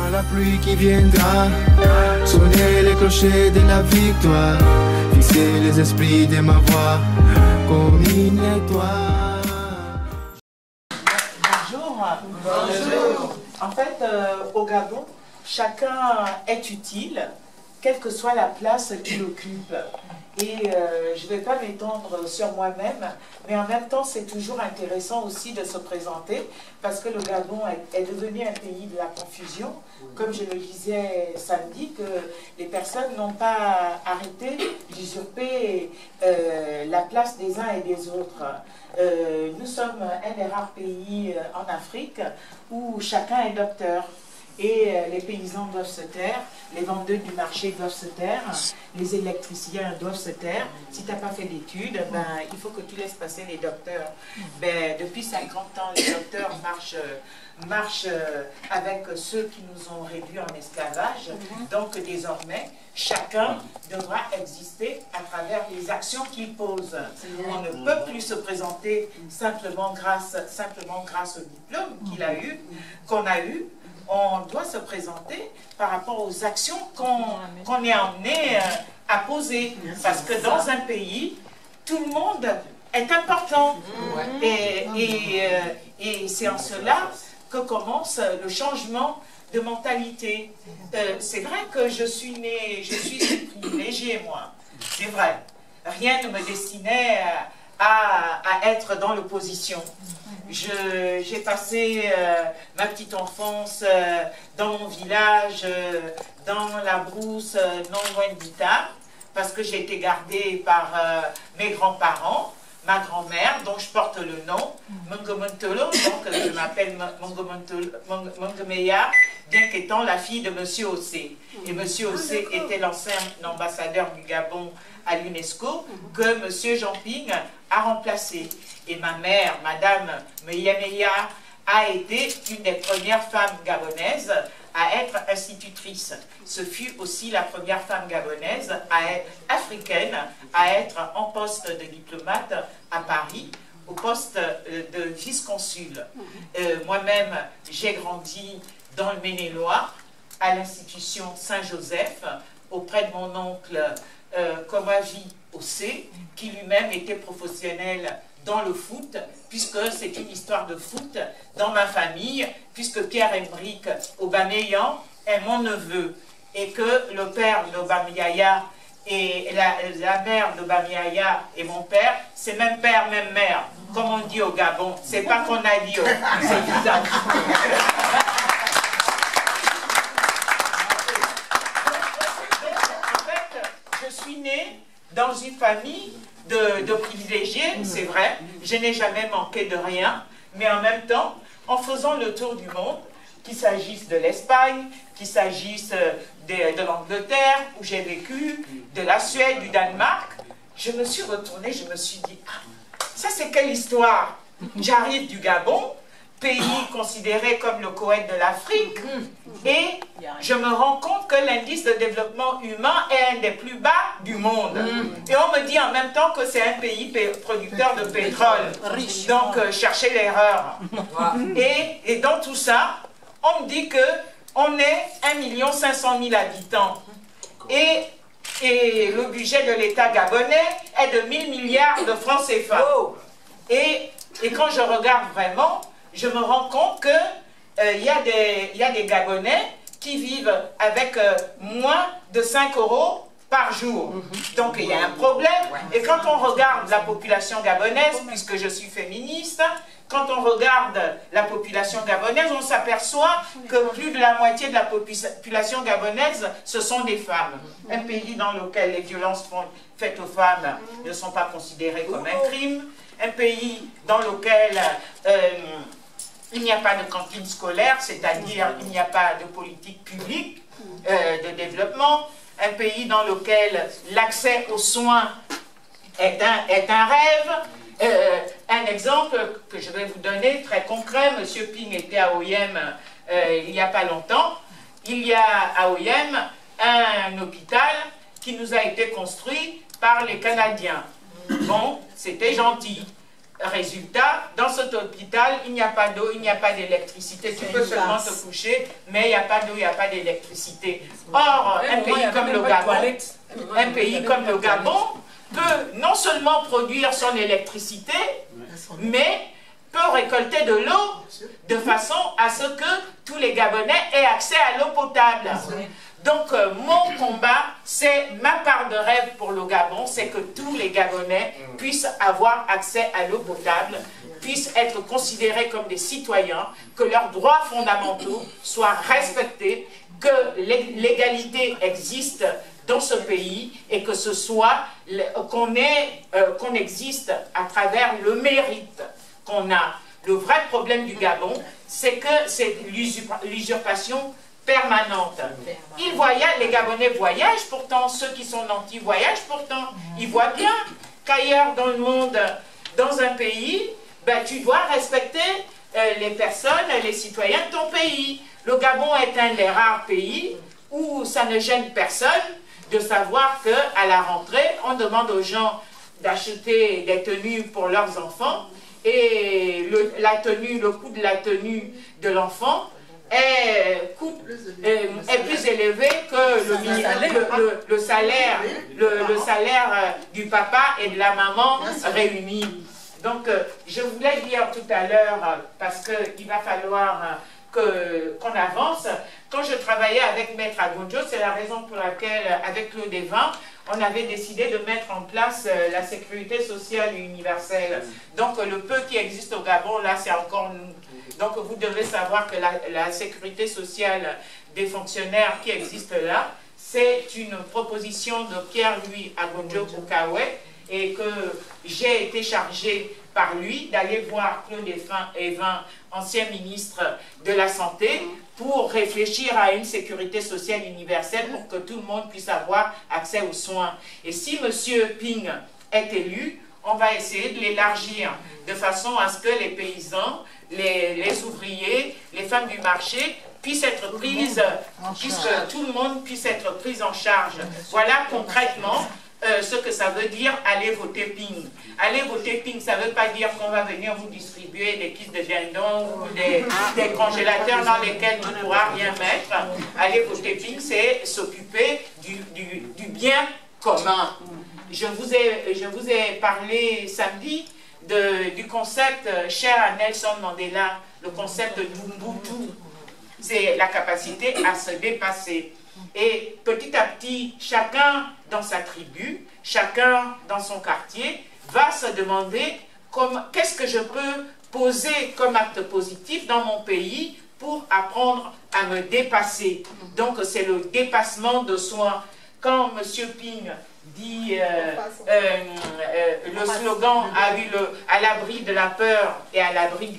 J'entends la pluie qui viendra sonner les clochers de la victoire, fixer les esprits de ma voix comme une étoile. Bonjour. Bonjour. En fait, au Gabon, chacun est utile, quelle que soit la place qu'il occupe. Et je ne vais pas m'étendre sur moi-même, mais en même temps, c'est toujours intéressant aussi de se présenter, parce que le Gabon est devenu un pays de la confusion. Comme je le disais samedi, que les personnes n'ont pas arrêté d'usurper la place des uns et des autres. Nous sommes un des rares pays en Afrique où chacun est docteur. Et les paysans doivent se taire, les vendeurs du marché doivent se taire, les électriciens doivent se taire. Si tu n'as pas fait d'études, ben, il faut que tu laisses passer les docteurs. Ben, depuis 50 ans, les docteurs marchent avec ceux qui nous ont réduits en esclavage. Donc désormais, chacun devra exister à travers les actions qu'il pose. On ne peut plus se présenter simplement grâce au diplôme qu'on a eu. On doit se présenter par rapport aux actions qu'on est amené à poser. Parce que dans un pays, tout le monde est important. Et c'est en cela que commence le changement de mentalité. C'est vrai que je suis privilégiée, moi. C'est vrai. Rien ne me destinait à être dans l'opposition. J'ai passé ma petite enfance dans mon village, dans la brousse, non loin de Bita, parce que j'ai été gardée par mes grands-parents, ma grand-mère, dont je porte le nom, Mongomontolo, donc je m'appelle Mongomeya, bien qu'étant la fille de Monsieur Ossé. Et Monsieur Ossé était l'ancien ambassadeur du Gabon à l'UNESCO, que Monsieur Jean-Ping a remplacé. Et ma mère, Madame Meya, a été une des premières femmes gabonaises à être institutrice. Ce fut aussi la première femme gabonaise africaine à être en poste de diplomate à Paris, au poste de vice-consul. Moi-même, j'ai grandi dans le Maine-et-Loire, à l'institution Saint-Joseph, auprès de mon oncle Komavi Ossé, qui lui-même était professionnel dans le foot, puisque c'est une histoire de foot dans ma famille, puisque Pierre-Emerick Aubameyang est mon neveu, et que le père d'Aubameyang et la mère d'Aubameyang et mon père, c'est même père, même mère, comme on dit au Gabon. C'est pas qu'on a dit, c'est bizarre. En fait, je suis née dans une famille de privilégiés, c'est vrai, je n'ai jamais manqué de rien, mais en même temps, en faisant le tour du monde, qu'il s'agisse de l'Espagne, qu'il s'agisse de l'Angleterre, où j'ai vécu, de la Suède, du Danemark, je me suis retournée, je me suis dit, ah, ça c'est quelle histoire? J'arrive du Gabon, pays considéré comme le Koweït de l'Afrique, et je me rends compte que l'indice de développement humain est un des plus bas du monde. Et on me dit en même temps que c'est un pays producteur de pétrole. Donc, cherchez l'erreur. Et dans tout ça, on me dit qu'on est 1 500 000 habitants. Et le budget de l'État gabonais est de 1000 milliards de francs CFA. Et quand je regarde vraiment, je me rends compte qu'il y a des Gabonais qui vivent avec moins de 5 € par jour. Donc il y a un problème. Et quand on regarde la population gabonaise, puisque je suis féministe, quand on regarde la population gabonaise, on s'aperçoit que plus de la moitié de la population gabonaise, ce sont des femmes. Un pays dans lequel les violences faites aux femmes ne sont pas considérées comme un crime. Un pays dans lequel il n'y a pas de cantine scolaire, c'est-à-dire il n'y a pas de politique publique de développement. Un pays dans lequel l'accès aux soins est un rêve. Un exemple que je vais vous donner, très concret, M. Ping était à OIM il n'y a pas longtemps. Il y a à OIM un hôpital qui nous a été construit par les Canadiens. Bon, c'était gentil. résultat, dans cet hôpital, il n'y a pas d'eau, il n'y a pas d'électricité. Tu peux seulement te coucher, mais il n'y a pas d'eau, il n'y a pas d'électricité. Or, un pays comme le Gabon peut non seulement produire son électricité, mais peut récolter de l'eau de façon à ce que tous les Gabonais aient accès à l'eau potable. Donc, mon combat, c'est ma part de rêve pour le Gabon, c'est que tous les Gabonais puissent avoir accès à l'eau potable, puissent être considérés comme des citoyens, que leurs droits fondamentaux soient respectés, que l'égalité existe dans ce pays et que ce soit qu'on existe à travers le mérite qu'on a. Le vrai problème du Gabon, c'est que c'est l'usurpation permanente. Ils voyagent, les Gabonais voyagent pourtant, ceux qui sont nantis voyagent pourtant. Ils voient bien qu'ailleurs dans le monde, dans un pays, ben, tu dois respecter les personnes, les citoyens de ton pays. Le Gabon est un des rares pays où ça ne gêne personne de savoir qu'à la rentrée, on demande aux gens d'acheter des tenues pour leurs enfants et le coût de la tenue de l'enfant est plus élevé que le salaire du papa et de la maman réunis. Donc, je voulais dire tout à l'heure, parce qu'il va falloir qu'on avance. Quand je travaillais avec Maître Agonjo, c'est la raison pour laquelle, avec Claude Evin, on avait décidé de mettre en place la sécurité sociale universelle. Donc, le peu qui existe au Gabon, là, c'est encore nous. Donc, vous devez savoir que la sécurité sociale des fonctionnaires qui existe là, c'est une proposition de Pierre-Louis Agonjo Boukawe et que j'ai été chargé par lui d'aller voir Claude Evin, ancien ministre de la Santé, pour réfléchir à une sécurité sociale universelle pour que tout le monde puisse avoir accès aux soins. Et si M. Ping est élu, on va essayer de l'élargir de façon à ce que les paysans, les ouvriers, les femmes du marché puissent être prises, que tout le monde puisse être pris en charge. Voilà concrètement ce que ça veut dire aller voter Ping. Aller voter Ping, ça ne veut pas dire qu'on va venir vous distribuer des kits de dindon ou des congélateurs dans lesquels tu ne pourras rien mettre. Aller voter Ping, c'est s'occuper du bien commun. Je vous ai parlé samedi du concept cher à Nelson Mandela, le concept de Ubuntu. C'est la capacité à se dépasser. Et petit à petit, chacun dans sa tribu, chacun dans son quartier, va se demander qu'est-ce que je peux poser comme acte positif dans mon pays pour apprendre à me dépasser. Donc c'est le dépassement de soi. Quand M. Ping dit le slogan à l'abri de la peur et à l'abri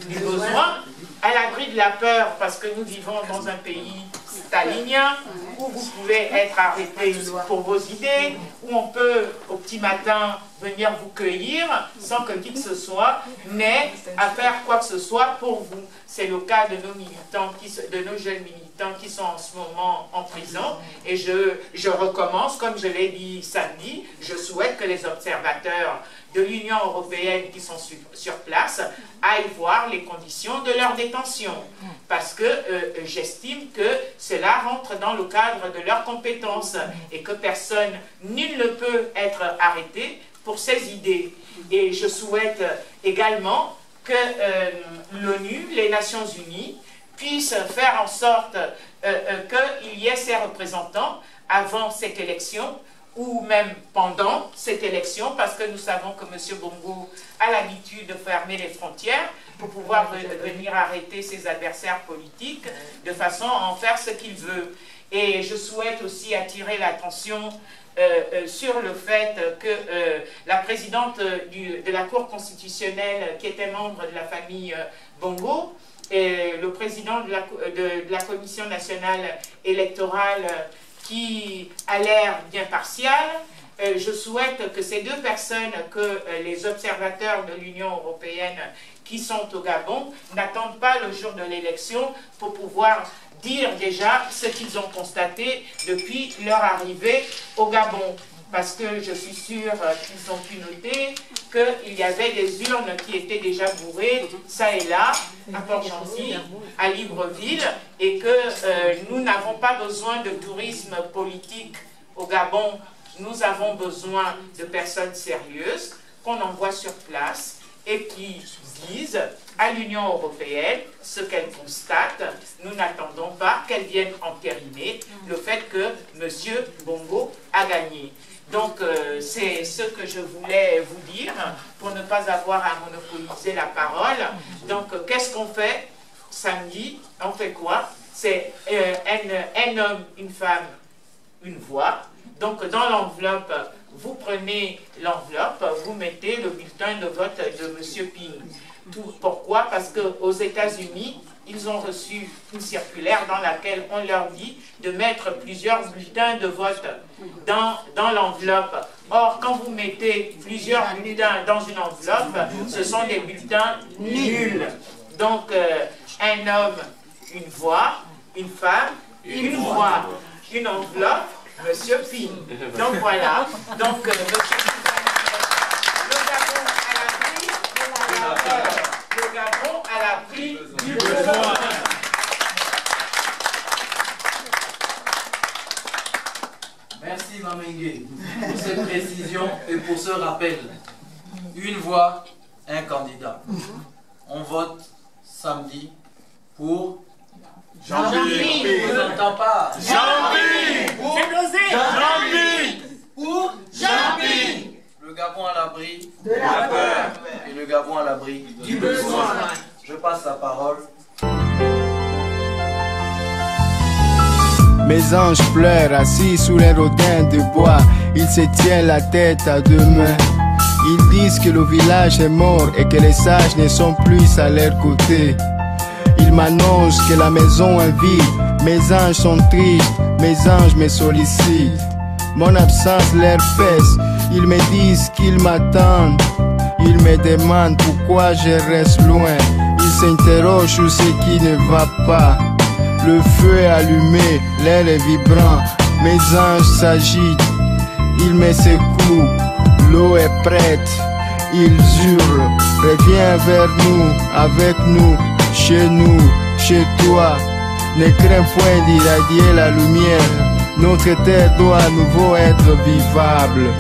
du besoin, à l'abri de la peur parce que nous vivons dans un pays stalinien où vous pouvez être arrêté pour vos idées, où on peut au petit matin venir vous cueillir sans que qui que ce soit n'ait à faire quoi que ce soit pour vous. C'est le cas de nos militants, de nos jeunes militants qui sont en ce moment en prison. Et je recommence, comme je l'ai dit samedi, je souhaite que les observateurs de l'Union européenne qui sont sur place aillent voir les conditions de leur détention. Parce que j'estime que cela rentre dans le cadre de leurs compétences et que personne, nul ne peut être arrêté pour ses idées. Et je souhaite également que l'ONU, les Nations Unies, puissent faire en sorte qu'il y ait ces représentants avant cette élection ou même pendant cette élection, parce que nous savons que M. Bongo a l'habitude de fermer les frontières pour pouvoir venir arrêter ses adversaires politiques de façon à en faire ce qu'il veut. Et je souhaite aussi attirer l'attention sur le fait que la présidente de la Cour constitutionnelle, qui était membre de la famille Bongo, et le président de la Commission nationale électorale, qui a l'air bien partial, je souhaite que ces deux personnes, que les observateurs de l'Union européenne qui sont au Gabon, n'attendent pas le jour de l'élection pour pouvoir dire déjà ce qu'ils ont constaté depuis leur arrivée au Gabon. parce que je suis sûre qu'ils ont pu noter qu'il y avait des urnes qui étaient déjà bourrées, ça et là, à Port-Gentil, à Libreville, et que nous n'avons pas besoin de tourisme politique au Gabon, nous avons besoin de personnes sérieuses qu'on envoie sur place et qui disent à l'Union européenne ce qu'elle constate. Nous n'attendons pas qu'elle vienne entériner le fait que M. Bongo a gagné. Donc, c'est ce que je voulais vous dire pour ne pas avoir à monopoliser la parole. Donc, qu'est-ce qu'on fait samedi? On fait quoi? C'est un homme, une femme, une voix. Donc, dans l'enveloppe, vous prenez l'enveloppe, vous mettez le bulletin de vote de M. Ping. Pourquoi? Parce qu'aux États-Unis, ils ont reçu une circulaire dans laquelle on leur dit de mettre plusieurs bulletins de vote dans l'enveloppe. Or, quand vous mettez plusieurs bulletins dans une enveloppe, ce sont des bulletins nuls. Donc, un homme, une voix, une femme, une voix, une enveloppe, Monsieur Ping. Donc voilà. Donc, Monsieur Ping, le Gabon à l'abri du besoin. Merci Mamengue pour cette précision et pour ce rappel. Une voix, un candidat. On vote samedi pour Jean-Pierre. Je vous entends pas. Jean-Pierre. C'est osé. Jean-Pierre. Pour Jean-Pierre. Le Gabon à l'abri de la peur. Et le Gabon à l'abri du besoin. Je passe la parole. Mes anges pleurent assis sous les rodins de bois. Ils se tiennent la tête à deux mains. Ils disent que le village est mort et que les sages ne sont plus à leur côté. Ils m'annoncent que la maison est vide. Mes anges sont tristes, mes anges me sollicitent. Mon absence leur pèse. Ils me disent qu'ils m'attendent. Ils me demandent pourquoi je reste loin. Ils s'interrogent sur ce qui ne va pas. Le feu est allumé, l'air est vibrant. Mes anges s'agitent, ils me secouent. L'eau est prête, ils hurlent. Reviens vers nous, avec nous, chez toi. Ne crains point d'irradier la lumière. Notre terre doit à nouveau être vivable.